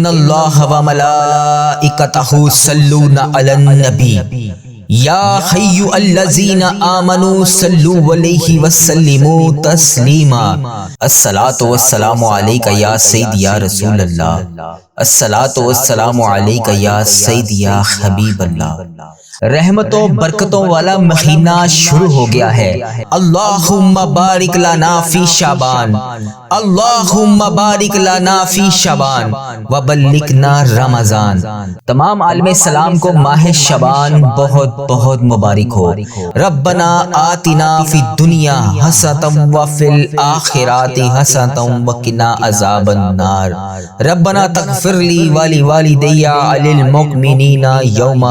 ان اللہ و ملائکتہ صلون علی النبی یا حی الذین آمنوا صلوا علیہ وسلموا تسلیما الصلاۃ والسلام علیک یا سیدی یا رسول اللہ الصلاۃ والسلام علیک یا سیدی یا حبیب اللہ۔ رحمتوں برکتوں والا مہینہ شروع ہو گیا ہے۔ اللہم بارک لنا فی شعبان، اللہم بارک لنا فی شعبان وبلغنا رمضان۔ تمام عالم اسلام کو ماہ شعبان بہت بہت مبارک ہو۔ ربنا آتنا فی الدنیا حسنۃ وفی الآخرۃ حسنۃ وقنا عذاب النار۔ ربنا تغفر لی ولوالدی وللمؤمنین یوم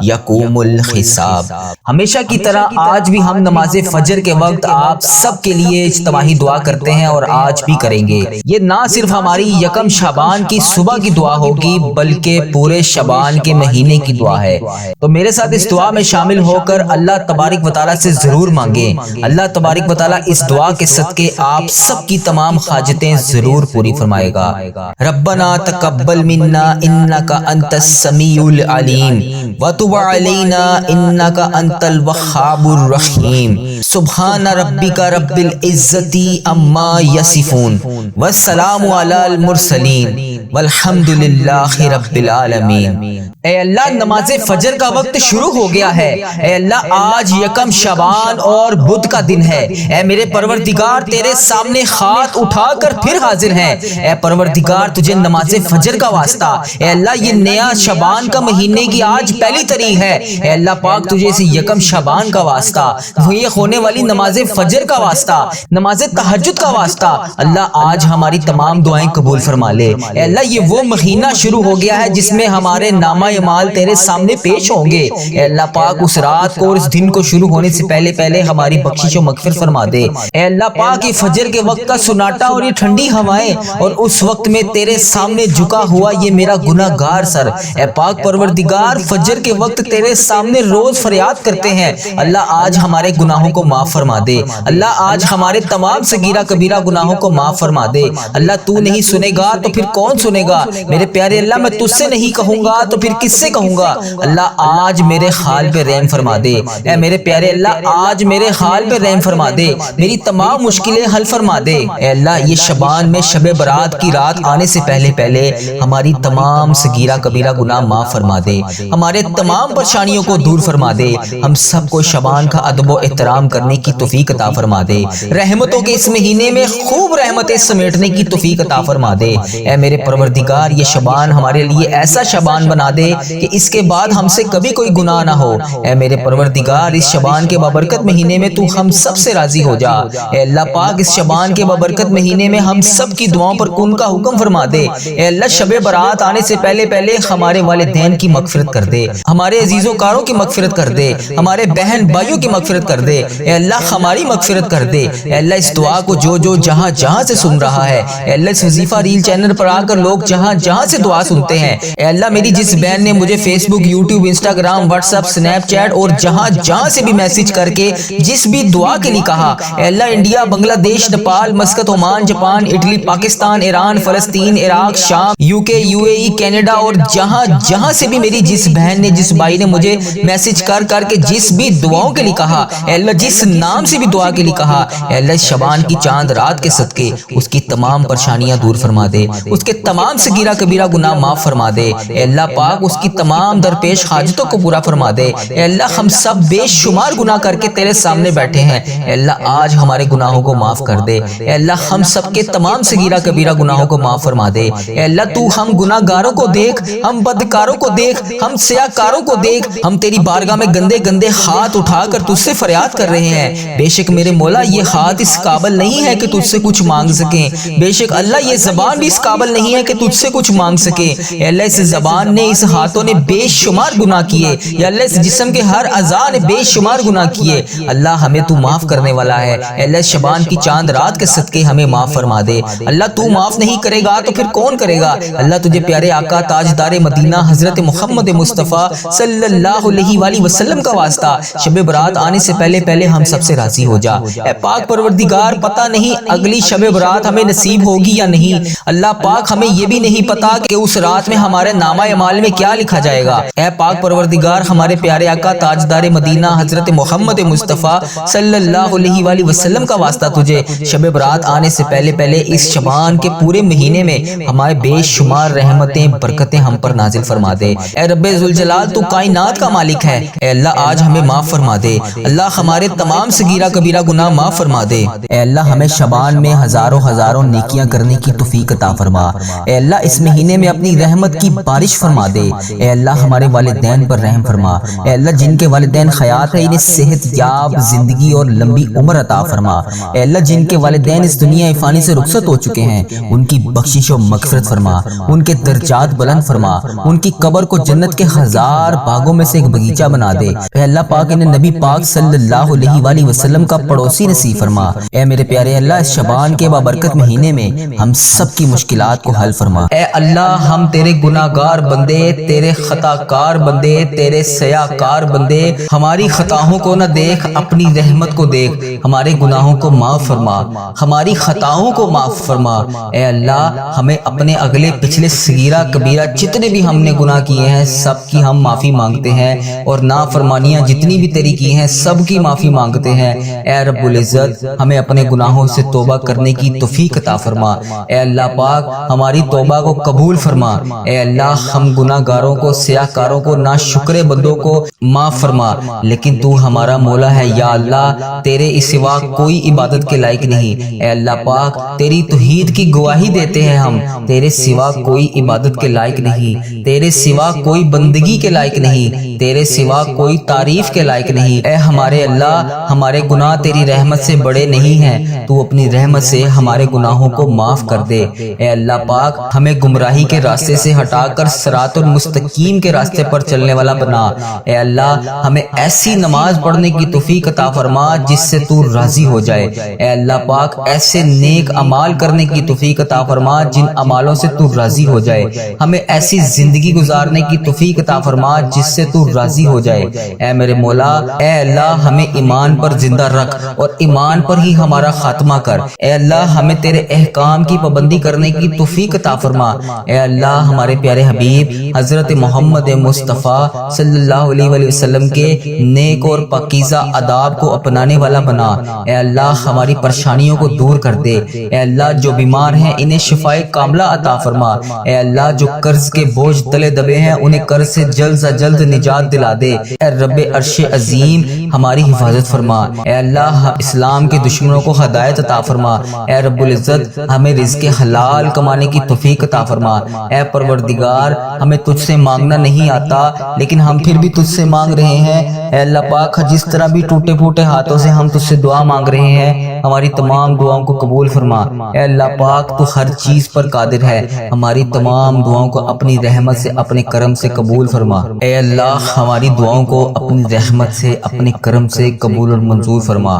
یقوم الحساب۔ ہمیشہ کی طرح آج بھی ہم نماز فجر کے وقت آپ سب کے لیے اجتماعی دعا کرتے ہیں اور آج بھی کریں گے۔ یہ نہ صرف ہماری یکم شعبان کی صبح کی دعا ہوگی بلکہ پورے شعبان کے مہینے کی دعا ہے۔ تو میرے ساتھ اس دعا میں شامل ہو کر اللہ تبارک و تعالیٰ سے ضرور مانگیں۔ اللہ تبارک و تعالیٰ اس دعا کے صدقے آپ سب کی تمام حاجتیں ضرور پوری فرمائے گا۔ ربنا تقبل منا انک انت السمیع العلیم وتب علینا انک انت الوہاب الرحیم۔ سبحان ربک رب العزت عما یصفون والسلام علی المرسلین والحمد للہ رب العالمین۔ اے اللہ نماز فجر کا وقت شروع ہو گیا ہے۔ اے اللہ آج یکم شعبان اور بدھ کا دن ہے۔ اے میرے پروردگار تیرے سامنے ہاتھ اٹھا کر پھر حاضر ہیں۔ اے پروردگار تجھے نماز فجر کا واسطہ، اے اللہ یہ نیا شعبان کا مہینے کی آج پہلی تاریخ ہے۔ اے اللہ پاک تجھے اس یکم شعبان کا واسطہ، یہ ہونے والی نماز فجر کا واسطہ، نماز تہجد کا واسطہ، اللہ آج ہماری تمام دعائیں قبول فرما لے۔ اے اللہ یہ وہ مہینہ شروع ہو گیا ہے جس میں ہمارے نامہ اعمال تیرے سامنے پیش ہوں گے۔ اے اللہ پاک اس رات کو اور اس دن کو شروع ہونے سے پہلے پہلے ہماری بخشش و مغفرت فرما دے۔ اے اللہ پاک یہ فجر کے وقت کا سناٹا اور یہ ٹھنڈی ہوائیں اور اس وقت میں تیرے سامنے جھکا ہوا یہ میرا گناہ گار سر، اے پاک پروردگار فجر کے وقت تیرے سامنے روز فریاد کرتے ہیں۔ اللہ آج ہمارے گناہوں کو معاف فرما دے۔ اللہ آج ہمارے تمام صغیرہ کبیرہ گناہوں کو معاف فرما دے۔ اللہ تو نہیں سنے گا تو پھر کون سنے گا؟ میرے پیارے اللہ میں تجھ سے نہیں کہوں گا تو پھر کس سے کہوں گا؟ اللہ آج میرے حال پہ رحم فرما دے۔ اے میرے پیارے اللہ آج میرے حال پہ رحم فرما دے، میری تمام مشکلیں حل فرما دے۔ اے اللہ یہ شعبان میں شب برات کی رات آنے سے پہلے پہلے ہماری تمام صغیرہ کبیرہ گناہ معاف فرما دے، ہمارے تمام پریشانیوں کو دور فرما دے، ہم سب کو شعبان کا ادب و احترام کرنے کی توفیق عطا فرما دے، رحمتوں کے اس مہینے میں خوب رحمتیں سمیٹنے کی توفیق عطا فرما دے۔ اے میرے پروردگار یہ شعبان ہمارے لیے ایسا شعبان بنا دے کہ اس کے بعد ہم سے کبھی کوئی گناہ نہ ہو۔ اے میرے پروردگار اس شعبان کے بابرکت مہینے میں تو ہم سب سے راضی ہو جا۔ اے اللہ پاک اس شعبان کے بابرکت مہینے میں ہم سب کی دعاؤں پر کن کا حکم فرما دے۔ اے اللہ شب برات آنے سے پہلے پہلے ہمارے والدین کی مغفرت کر دے، ہمارے عزیزوں کاروں کی مغفرت کر دے، ہمارے بہن بھائیوں کی مغفرت کر دے۔ اے اللہ ہماری مغفرت کر دے۔ اے اللہ اس دعا کو جو جو جہاں جہاں سے سن رہا ہے، اے اللہ اس وظیفہ ریل چینل پر آ کر لوگ جہاں جہاں سے دعا سنتے ہیں، اے اللہ میری جس بہن نے مجھے Facebook, YouTube, Instagram, WhatsApp, Snapchat اور جہاں جہاں سے بھی میسج کر کے جس بھی دعا کے لیے کہا، اے اللہ انڈیا، بنگلہ دیش، Nepal, Muscat, Oman, Japan, Italy, Pakistan, Iran, فلسطین، عراق، شام، یو کے، یو اے ای، کینیڈا اور جہاں جہاں سے بھی میری جس بہن نے، جس بھائی نے مجھے میسج کر کر کے جس بھی دعاؤں کے لیے کہا، اے اللہ جس نام سے بھی دعا کے لیے کہا، اے اللہ شعبان کی چاند رات کے صدقے اس کی تمام پریشانیاں دور فرما دے، اس کے تمام صغیرہ کبیرہ گناہ معاف فرما دے۔ اے اللہ پاک اس کی تمام درپیش حاجتوں کو پورا فرما دے۔ اے اللہ ہم سب بے شمار گناہ کر کے تیرے سامنے بیٹھے ہیں، اے اللہ آج ہمارے گناہوں کو معاف کر دے۔ اے اللہ ہم سب کے تمام صغیرہ کبیرہ گناہوں کو معاف فرما دے۔ اے اللہ تو ہم گناہ گاروں کو دیکھ، ہم بدکاروں کو دیکھ، ہم سیاہ کاروں کو دیکھ، ہم تیری بارگاہ میں گندے گندے ہاتھ اٹھا کر تجھ سے فریاد کر رہے ہیں۔ بے شک میرے مولا یہ ہاتھ اس قابل نہیں ہے کہ تجھ سے کچھ مانگ سکیں، بے شک اللہ یہ زبان بھی اس قابل نہیں ہے کہ تجھ سے کچھ مانگ سکے۔ اے اللہ اس زبان نے، اس ہاتھوں نے بے شمار گناہ کیے، یا اللہ اس جسم کے ہر اعضاء نے بے شمار گناہ کیے۔ اللہ ہمیں تو معاف کرنے والا ہے۔ اے اللہ شعبان کی چاند رات کے صدقے ہمیں معاف فرما دے۔ اللہ تو معاف نہیں کرے گا تو پھر کون کرے گا؟ اللہ تجھے پیارے آقا تاجدار مدینہ حضرت محمد مصطفیٰ صلی اللہ علیہ وآلہ وسلم کا واسطہ شب برات آنے سے پہلے پہلے پہلے ہم سب سے راضی ہو جا۔ اے پاک پروردگار پتہ نہیں اگلی شب برات ہمیں نصیب ہوگی یا نہیں، اللہ پاک ہمیں یہ بھی نہیں پتا کہ اس رات میں ہمارے نامہ اعمال میں کیا لکھا جائے گا۔ اے پاک پروردگار ہمارے پیارے آقا تاجدار مدینہ حضرت محمد مصطفیٰ صلی اللہ علیہ وآلہ وسلم کا واسطہ تجھے شب برات آنے سے پہلے پہلے اس شعبان کے پورے مہینے میں ہمارے بے شمار رحمتیں برکتیں ہم پر نازل فرما دے۔ اے رب ذوالجلال تو کائنات کا مالک ہے، اے اللہ آج ہمیں معاف فرما دے، اللہ ہمارے تمام صغیرہ کبیرہ گناہ معاف فرما دے۔ اے اللہ ہمیں شعبان میں ہزاروں ہزاروں نیکیاں کرنے کی توفیق عطا فرما۔ اے اللہ اس مہینے میں اپنی رحمت کی بارش فرما دے۔ اے اللہ ہمارے والدین پر رحم فرما۔ اے اللہ جن کے والدین حیات ہے انہیں صحت یاب زندگی اور لمبی عمر عطا فرما۔ اے اللہ جن کے والدین اس دنیا فانی سے رخصت ہو چکے ہیں ان کی بخشش و مغفرت فرما، ان کے درجات بلند فرما، ان کی قبر کو جنت کے ہزار باغوں میں سے ایک بغیچہ بنا دے۔ اے اللہ پاک انہیں نبی پاک صلی اللہ علیہ وآلہ وسلم کا پڑوسی نصیب فرما۔ اے میرے پیارے اللہ اس شعبان کے بابرکت مہینے میں ہم سب کی مشکلات کو حل فرما۔ اے اللہ ہم تیرے گناہگار بندے، تیرے خطا کار بندے، تیرے سیاکار بندے، ہماری خطاؤں کو نہ دیکھ اپنی رحمت کو دیکھ، ہمارے گناہوں کو معاف فرما، ہماری خطاؤں کو معاف فرما۔ اے اللہ ہمیں اپنے اگلے پچھلے صغیرہ کبیرہ جتنے بھی ہم نے گناہ کیے ہیں سب کی ہم معافی مانگتے ہیں، اور نافرمانیاں جتنی بھی تیری کی ہیں سب کی معافی مانگتے ہیں۔ اے رب العزت ہمیں اپنے گناہوں سے توبہ کرنے کی توفیق عطا فرما۔ اے اللہ پاک ہماری توبہ کو قبول فرما۔ اے اللہ ہم گناہ گاروں کو، سیاہکاروں کو، ناشکرے بندوں کو معاف فرما، لیکن تو ہمارا مولا ہے یا اللہ، تیرے اس سوا کوئی عبادت کے لائق نہیں۔ اے اللہ پاک تیری توحید کی گواہی دیتے ہیں ہم، تیرے سوا کوئی عبادت کے لائق نہیں، تیرے سوا کوئی بندگی کے لائق نہیں، تیرے سوا کوئی تعریف کے لائق نہیں۔ اے ہمارے اللہ ہمارے گناہ تیری رحمت سے بڑے نہیں ہیں، تو اپنی رحمت سے ہمارے گناہوں کو معاف کر دے۔ اے اللہ پاک ہمیں گمراہی کے راستے سے ہٹا کر صراط المستقیم کے راستے پر چلنے والا بنا۔ اے اللہ ہمیں ایسی نماز پڑھنے کی توفیق عطا فرما جس سے تو راضی ہو جائے۔ اے اللہ پاک ایسے نیک اعمال کرنے کی توفیق عطا فرما جن اعمالوں سے تو راضی ہو جائے، ہمیں ایسی زندگی گزارنے کی توفیق عطا فرما جس سے تو راضی ہو جائے۔ اے میرے مولا اے اللہ ہمیں ایمان پر زندہ رکھ اور ایمان پر ہی ہمارا خاتمہ کر۔ اے اللہ ہمیں تیرے احکام کی پابندی کرنے کی توفیق عطا فرما۔ اے اللہ ہمارے پیارے حبیب حضرت محمد مصطفیٰ صلی اللہ علیہ وآلہ وسلم کے نیک اور پاکیزہ آداب کو اپنانے والا بنا۔ اے اللہ ہماری پریشانیوں کو دور کر دے۔ اے اللہ جو بیمار ہیں انہیں شفائے کاملہ عطا فرما۔ اے اللہ جو قرض کے بوجھ تلے دبے ہیں انہیں قرض سے جلد سے جلد نجات دلا دے۔ اے رب عرش عظیم ہماری حفاظت فرما۔ اے اللہ اسلام کے دشمنوں کو ہدایت عطا فرما۔ اے رب العزت ہمیں رزق حلال کمانے کی توفیق عطا فرما۔ اے پروردگار ہمیں تجھ سے مانگنا نہیں آتا لیکن ہم پھر بھی تجھ سے مانگ رہے ہیں۔ اے اللہ پاک جس طرح بھی ٹوٹے پھوٹے ہاتھوں سے ہم تجھ سے دعا مانگ رہے ہیں ہماری تمام دعاؤں کو قبول فرما۔ اے اللہ پاک تو ہر چیز پر قادر ہے، ہماری تمام دعاؤں کو اپنی رحمت سے اپنے کرم سے قبول فرما۔ اے اللہ ہماری دعاؤں کو اپنی رحمت سے اپنے کرم سے قبول اور منظور فرما۔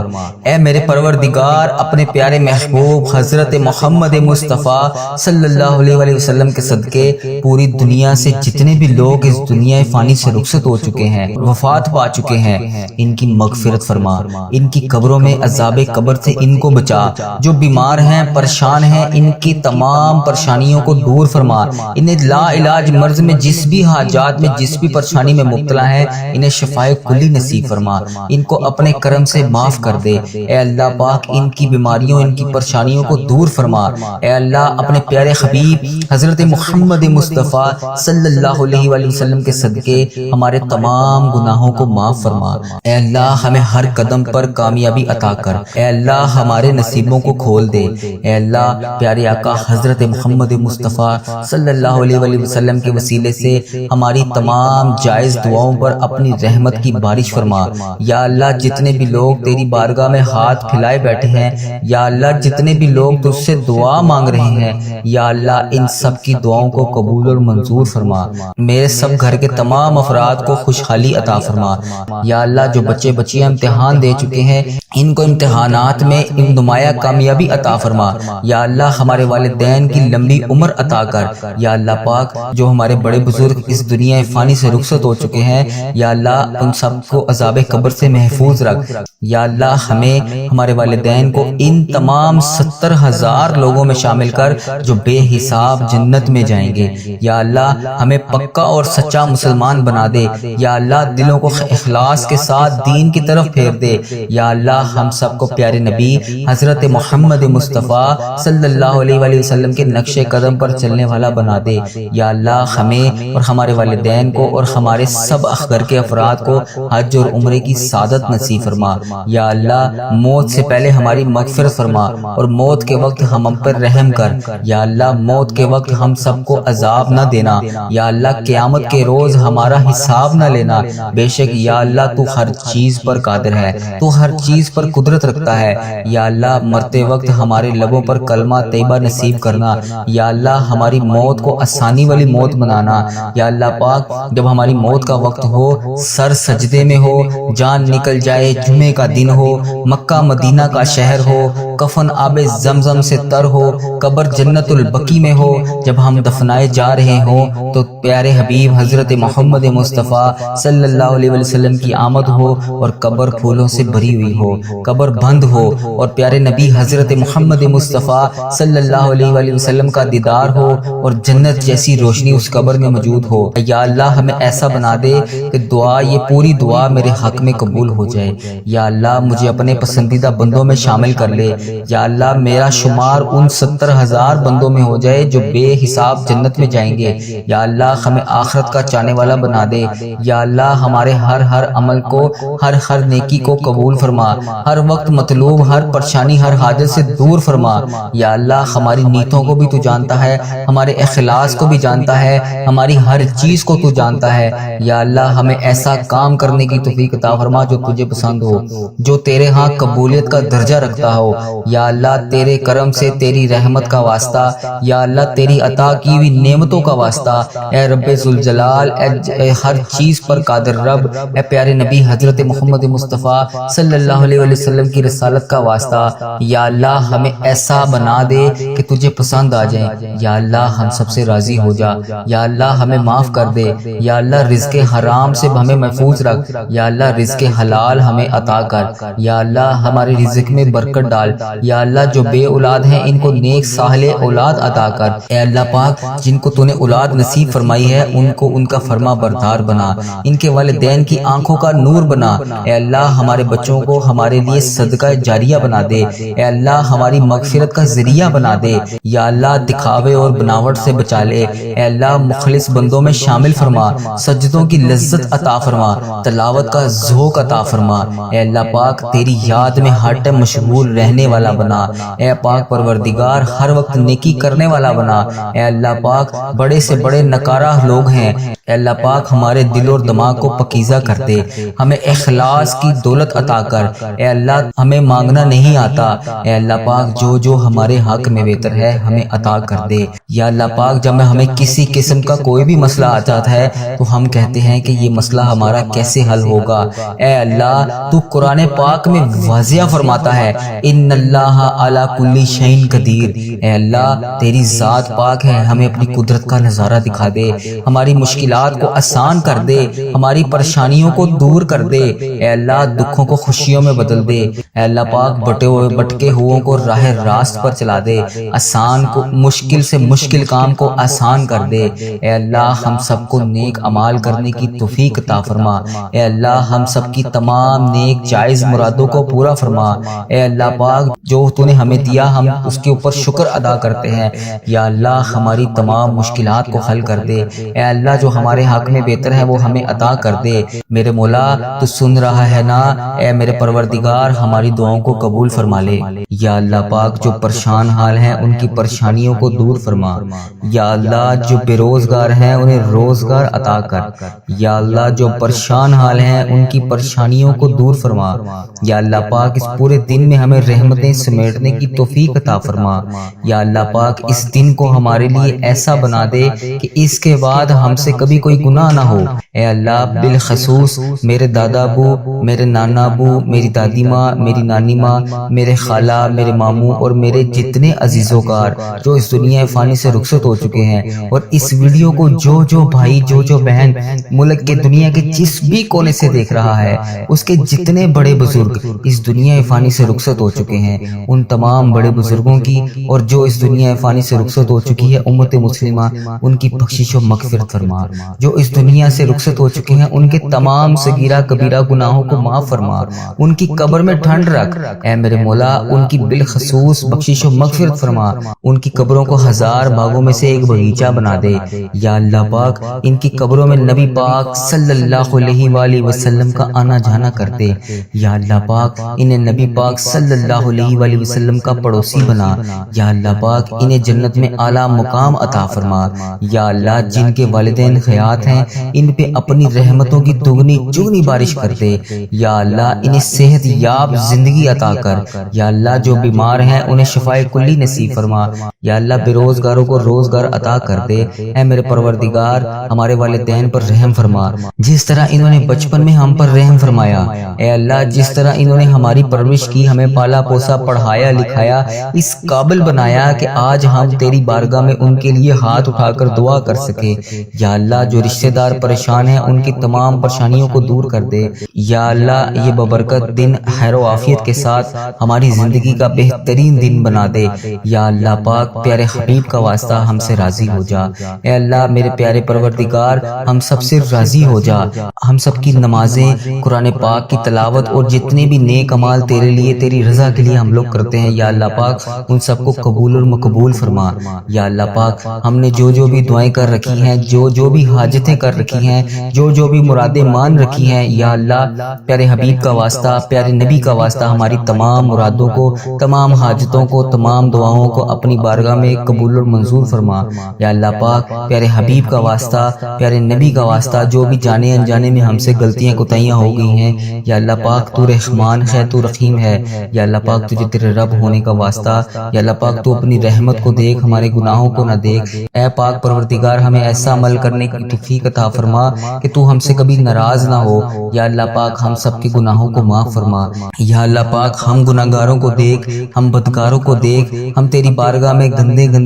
اے میرے پروردگار اپنے پیارے محبوب حضرت محمد مصطفیٰ صلی اللہ علیہ وآلہ وسلم کے صدقے پوری دنیا سے جتنے بھی لوگ اس دنیا فانی سے رخصت ہو چکے ہیں، وفات پا چکے ہیں، ان کی مغفرت فرما، ان کی قبروں میں عذاب قبر سے ان کو بچا، جو بیمار ہیں پریشان ہیں ان کی تمام پریشانیوں کو دور فرما، انہیں لا علاج مرض میں جس بھی حاجات میں جس بھی پریشانی میں مبتلا ہے انہیں شفائے کلی نصیب فرما، ان کو اپنے کرم سے معاف کر دے۔ اے اللہ پاک ان کی بیماریوں ان کی پریشانیوں کو دور فرما۔ اے اللہ اپنے پیارے حبیب حضرت محمد مصطفیٰ صلی اللہ علیہ وآلہ وسلم کے صدقے ہمارے تمام گناہوں کو معاف فرما۔ اے اللہ ہمیں ہر قدم پر کامیابی عطا کر۔ اے اللہ ہمارے نصیبوں کو کھول دے۔ اے اللہ پیارے آقا حضرت محمد مصطفیٰ صلی اللہ علیہ وآلہ وسلم کے وسیلے سے ہماری تمام جائز دعاؤں پر اپنی رحمت کی بارش فرما۔ یا اللہ جتنے بھی لوگ تیری بارگاہ میں ہاتھ پھیلائے بیٹھے ہیں، یا اللہ جتنے بھی لوگ تجھ سے دعا مانگ رہے ہیں، یا اللہ ان سب کی دعاؤں کو قبول اور منظور فرما۔ میرے سب گھر کے تمام افراد کو خوشحالی عطا فرما۔ یا اللہ جو بچے بچیاں امتحان دے چکے ہیں ان کو امتحانات میں نمایاں کامیابی عطا فرما۔ یا اللہ ہمارے والدین کی لمبی عمر عطا کر۔ یا اللہ پاک جو ہمارے بڑے بزرگ اس دنیا فانی سے رخصت ہو چکے ہیں، یا اللہ ان سب کو عذاب قبر سے محفوظ رکھ۔ یا اللہ ہمیں ہمارے والدین کو ان تمام 70,000 لوگوں میں شامل کر جو بے حساب جنت میں جائیں گے۔ یا اللہ ہمیں پکا اور سچا مسلمان بنا دے۔ یا اللہ دلوں کو اخلاص کے ساتھ دین کی طرف پھیر دے۔ یا اللہ ہم سب کو پیارے نبی حضرت محمد مصطفیٰ صلی اللہ علیہ وآلہ وسلم کے نقش قدم پر چلنے والا بنا دے۔ یا اللہ ہمیں اور ہمارے والدین کو اور ہمارے سب گھر کے افراد کو حج اور عمرے کی سعادت نصیب فرما۔ یا اللہ موت سے پہلے ہماری مغفرت فرما اور موت کے وقت ہم پر رحم کر۔ یا اللہ موت کے وقت ہم سب کو عذاب نہ دینا۔ یا اللہ قیامت کے روز ہمارا حساب نہ لینا۔ بے شک یا اللہ تو ہر چیز پر قادر ہے، تو ہر چیز پر قدرت رکھتا ہے۔ یا اللہ مرتے وقت ہمارے لبوں پر کلمہ طیبہ نصیب کرنا۔ یا اللہ ہماری موت کو آسانی والی موت بنانا۔ یا اللہ پاک جب ہماری موت کا وقت ہو، سر سجدے میں ہو، جان نکل جائے، جمعے کا دن ہو، مکہ مدینہ کا شہر ہو، کفن آب زمزم سے تر ہو، قبر جنت البقیع میں ہو، جب ہم دفنائے جا رہے ہوں تو پیارے حبیب حضرت محمد مصطفیٰ صلی اللہ علیہ وسلم کی آمد ہو اور قبر پھولوں سے بھری ہوئی ہو، قبر بند ہو اور پیارے نبی حضرت محمد مصطفیٰ صلی اللہ علیہ وآلہ وسلم کا دیدار ہو اور جنت جیسی روشنی اس قبر میں موجود ہو۔ یا اللہ ہمیں ایسا بنا دے کہ دعا، یہ پوری دعا میرے حق میں قبول ہو جائے۔ یا اللہ مجھے اپنے پسندیدہ بندوں میں شامل کر لے۔ یا اللہ میرا شمار ان 70,000 بندوں میں ہو جائے جو بے حساب جنت میں جائیں گے۔ یا اللہ ہمیں آخرت کا چاہنے والا بنا دے۔ یا اللہ ہمارے ہر عمل کو، ہر نیکی کو قبول فرما، ہر وقت مطلوب، ہر پریشانی، ہر حاجت سے دور فرما۔ یا اللہ ہماری نیتوں کو بھی تو جانتا ہے، ہمارے اخلاص کو بھی جانتا ہے، ہماری ہر چیز کو تو جانتا ہے۔ یا اللہ ہمیں ایسا کام کرنے کی توفیق عطا فرما جو تجھے پسند ہو، جو تیرے ہاں قبولیت کا درجہ رکھتا ہو۔ یا اللہ تیرے کرم سے، تیری رحمت کا واسطہ، یا اللہ تیری عطا کی ہوئی نعمتوں کا واسطہ، اے رب ذوالجلال، اے ہر چیز پر قادر رب، اے پیارے نبی حضرت محمد مصطفیٰ صلی اللہ علیہ وسلم کی رسالت کا واسطہ، یا اللہ ہمیں ایسا بنا دے کہ تجھے پسند آ جائیں۔ یا اللہ ہم سب سے راضی ہو جا۔ یا اللہ ہمیں معاف کر دے۔ یا اللہ رزق حرام سے ہمیں محفوظ رکھ۔ یا اللہ رزق حلال ہمیں عطا کر۔ یا اللہ ہمارے رزق میں برکت ڈال۔ یا اللہ جو بے اولاد ہیں ان کو نیک صالح اولاد عطا کر۔ اے اللہ پاک جن کو تو نے اولاد نصیب فرمائی ہے ان کو ان کا فرما بردار بنا، ان کے والدین کی آنکھوں کا نور بنا۔ اے اللہ ہمارے بچوں کو ہمارے لیے صدقہ جاریہ بنا دے۔ اے اللہ ہماری مغفرت کا ذریعہ بنا دے۔ یا اللہ دکھاوے اور بناوٹ سے بچا لے۔ اے اللہ مخلص بندوں میں شامل فرما، سجدوں کی لذت عطا فرما، تلاوت کا ذوق عطا فرما۔ اے اللہ پاک تیری یاد میں ہر ٹائم مشغول رہنے والا بنا۔ اے پاک پروردگار ہر وقت نیکی کرنے والا بنا۔ اے اللہ پاک بڑے سے بڑے نکارہ لوگ ہیں، اے اللہ پاک ہمارے دل اور دماغ کو پکیزہ کر دے، ہمیں اخلاص کی دولت عطا کر۔ اے اللہ ہمیں مانگنا نہیں آتا، اے اللہ پاک جو ہمارے حق میں بہتر ہے ہمیں عطا کر دے۔ یا اللہ پاک جب ہمیں کسی قسم کا کوئی بھی مسئلہ آتا ہے تو ہم کہتے ہیں کہ یہ مسئلہ ہمارا کیسے حل ہوگا، اے اللہ تو قرآن پاک میں واضح فرماتا ہے ان اللہ علی کل شیء قدیر۔ اے اللہ تیری ذات پاک ہے، ہمیں اپنی قدرت کا نظارہ دکھا دے، ہماری مشکلات کو آسان کر دے، ہماری پریشانیوں کو دور کر دے۔ اے اللہ دکھوں کو خوشیوں میں بدل دے۔ اے اللہ پاک بٹکے ہوئوں کو راہ راست پر چلا دے، آسان کو مشکل سے مشکل کام کو آسان کر دے۔ اے اللہ ہم سب کو نیک اعمال کرنے کی توفیق عطا فرما۔ اے اللہ ہم سب کی تمام نیک جائز مرادوں کو پورا فرما۔ اے اللہ پاک جو تو نے ہمیں دیا ہم اس کے اوپر شکر ادا کرتے ہیں۔ یا اللہ ہماری تمام مشکلات کو حل کر دے۔ اے اللہ جو ہمارے حق میں بہتر ہے وہ ہمیں عطا کر دے۔ میرے مولا تو سن رہا ہے نا، اے میرے پروردگار ہماری دعاؤں کو قبول فرما لے۔ یا اللہ پاک جو پریشان حال ہیں ان کی پریشانیوں کو دور فرما۔ یا اللہ جو بے روزگار ہیں انہیں روزگار عطا کر۔ یا اللہ جو پریشان حال ہیں ان کی پریشانیوں کو دور فرما۔ یا اللہ پاک اس پورے دن میں ہمیں رحمتیں سمیٹنے کی توفیق عطا فرما۔ یا اللہ پاک اس دن کو ہمارے لیے ایسا بنا دے کہ اس کے بعد ہم سے کبھی کوئی گناہ نہ ہو۔ اے اللہ بالخصوص میرے دادا ابو، میرے نانا ابو، میری دادی ماں، میری نانی ماں، میرے خالہ، میرے ماموں اور میرے جتنے عزیز و کار جو اس دنیا فانی سے رخصت ہو چکے ہیں، اور اس ویڈیو کو جو بھائی جو بہن ملک کے دنیا کے جس بھی کونے سے دیکھ رہا ہے، اس کے جتنے بڑے بزرگ اس دنیا فانی سے رخصت ہو چکے ہیں، ان تمام بڑے بزرگوں کی اور جو اس دنیا فانی سے رخصت ہو چکی ہے امت مسلمہ، ان کی بخشش و مغفرت فرما۔ جو اس دنیا سے رخصت ہو چکے ہیں ان کے تمام صغیرہ کبیرہ گناہوں کو معاف فرما، ان کی قبر میں ٹھنڈ رکھ اے میرے مولا، ان کی بالخصوص بخشش و مغفرت فرما، ان کی قبروں کو 1000 باغوں میں سے ایک باغیچہ بنا دے یا اللہ پاک۔ ان کی قبروں میں نبی پاک صلی اللہ علیہ وآلہ وسلم کا آنا جانا کر دے یا اللہ پاک۔ انہیں نبی پاک صلی اللہ علیہ وآلہ وسلم کا پڑوسی بنا یا اللہ پاک۔ انہیں جنت میں اعلیٰ مقام عطا فرما یا اللہ۔ جن کے والدین حیات ہیں ان پہ اپنی رحمتوں کی دگنی چگنی بارش کر دے یا اللہ۔ انہیں صحت یاب زندگی عطا کر یا اللہ۔ جو بیمار ہیں انہیں شفائے کلی نصیب فرما یا اللہ۔ بے روزگاروں کو روزگار عطا کر دے اے میرے پروردگار۔ ہمارے والدین پر رحم فرما جس طرح انہوں نے بچپن میں ہم پر رحم فرمایا اے اللہ۔ جس طرح انہوں نے ہماری پرورش کی، ہمیں پالا پوسا، پڑھایا لکھایا، اس قابل بنایا کہ آج ہم تیری بارگاہ میں ان کے لیے ہاتھ اٹھا کر دعا کر سکے یا اللہ۔ جو رشتہ دار پریشان ہیں ان کی تمام پریشانیوں کو دور کر دے یا اللہ۔ یہ ببرکت دن خیر و عافیت کے ساتھ ہماری زندگی کا بہترین دن بنا دے یا اللہ پاک۔ پیارے حبیب کا واسطہ ہم سے راضی ہو جا اے اللہ۔ میرے پیارے پروردگار ہم سب سے راضی ہو جا۔ ہم سب کی نمازیں، قرآن پاک کی تلاوت اور جتنے بھی نیک اعمال تیرے لیے، تیری رضا کے لیے ہم لوگ کرتے ہیں یا اللہ پاک، ان سب کو قبول اور مقبول فرما یا اللہ پاک۔ ہم نے جو بھی دعائیں کر رکھی ہیں، جو بھی حاجتیں کر رکھی ہیں، جو بھی مرادیں مان رکھی ہیں یا اللہ، پیارے حبیب کا واسطہ، پیارے نبی کا واسطہ، ہماری تمام مرادوں کو، تمام حاجتوں کو، تمام دعاؤں کو اپنی بارگاہ میں قبول اور منظور فرما یا اللہ پاک۔ پیارے حبیب کا واسطہ، پیارے نبی کا واسطہ، جو بھی جانے انجانے میں ہم سے غلطیاں کوتاہیاں ہو گئی ہیں یا اللہ پاک، تو رحمان ہے، تو رحیم ہے یا اللہ پاک۔ تجھے تیرے رب ہونے کا واسطہ یا اللہ پاک، تو اپنی رحمت کو دیکھ، ہمارے گناہوں کو نہ دیکھ اے پاک پروردگار۔ ہمیں ایسا عمل کرنے کی توفیق عطا فرما کہ تو ہم سے کبھی ناراض نہ ہو یا اللہ پاک۔ ہم سب کے گناہوں کو معاف فرما یا اللہ پاک۔ ہم گناہگاروں کو دیکھ، ہم بدکاروں کو دیکھ، ہم تیری بارگاہ میں گندے